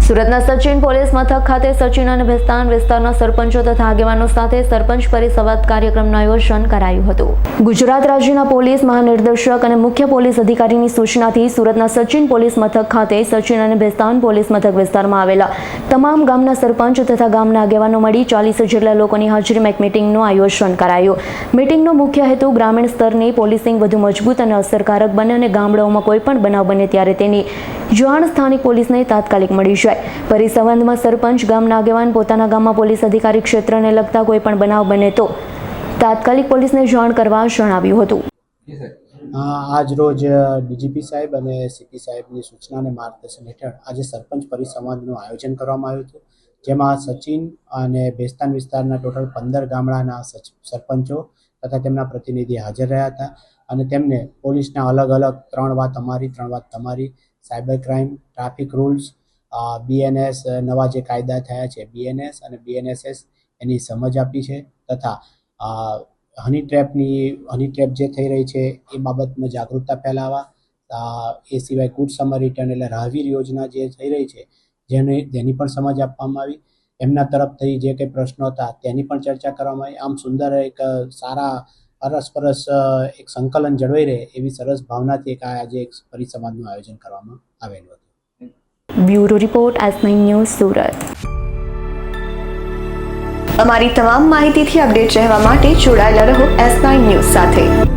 સુરતના સચિન પોલીસ મથક ખાતે સચિન અને ભેસ્તાન વિસ્તારના સરપંચો તથા આગેવાનો સાથે સરપંચ પરિસંવાદ કાર્યક્રમનું આયોજન કરાયું હતું. ગુજરાત રાજ્યના પોલીસ મહાનિર્દેશક અને મુખ્ય પોલીસ અધિકારીની સૂચનાથી સુરતના સચિન પોલીસ મથક ખાતે સચિન અને ભેસ્તાન પોલીસ મથક વિસ્તારમાં આવેલા તમામ ગામના સરપંચ તથા ગામના આગેવાનો મળી 40 જેટલા લોકોની હાજરીમાં એક મીટિંગનું આયોજન કરાયું. મીટિંગનો મુખ્ય હેતુ ગ્રામીણ સ્તરની પોલીસિંગ વધુ મજબૂત અને અસરકારક બને અને ગામડાઓમાં કોઈ પણ બનાવ બને ત્યારે તેની જાણ સ્થાનિક પોલીસને તાત્કાલિક મળી જાય. પરિસંવાદમાં સરપંચ ગામના આગેવાન પોતાના ગામમાં પોલીસ અધિકારી ક્ષેત્રને લગતા કોઈ પણ બનાવ બને તો તાત્કાલિક પોલીસને જાણ કરવા જણાવ્યું હતું. આજ રોજ ડીજીપી સાહેબ અને સીપી સાહેબની સૂચના અને માર્ગદર્શન હેઠળ આજે સરપંચ પરિસંવાદનું આયોજન કરવામાં આવ્યું હતું, જેમાં સચિન અને ભેસ્તાન વિસ્તારના ટોટલ 15 ગામડાના સરપંચો તથા તેમના પ્રતિનિધિ હાજર રહ્યા હતા અને તેમને પોલીસના અલગ અલગ 3 વાત અમારી 3 વાત તમારી, cyber crime, traffic rules, BNS નવા જે કાયદા થયા છે BNS અને BNSS એની સમજ આપી છે તથા હની ટ્રેપ જે થઈ રહી છે એ બાબતમાં જાગૃતતા ફેલાવવા, એ સિવાય ગુડ સમર રિટર્ન એટલે રાહવીર યોજના જે થઈ રહી છે જેની પણ સમજ આપવામાં આવી. એમના તરફથી જે કંઈ પ્રશ્નો હતા તેની પણ ચર્ચા કરવામાં આવી. આમ સુંદર એક સારા અરસપરસ એક સંકલન જળવાઈ રહે એવી સરસ ભાવનાથી આજે એક પરિસંવાદનું આયોજન કરવામાં આવેલું હતું. Bureau report S9 news Surat. અમારી તમામ માહિતીથી અપડેટ રહેવા માટે જોડાયેલા રહો S9 ન્યૂઝ સાથે.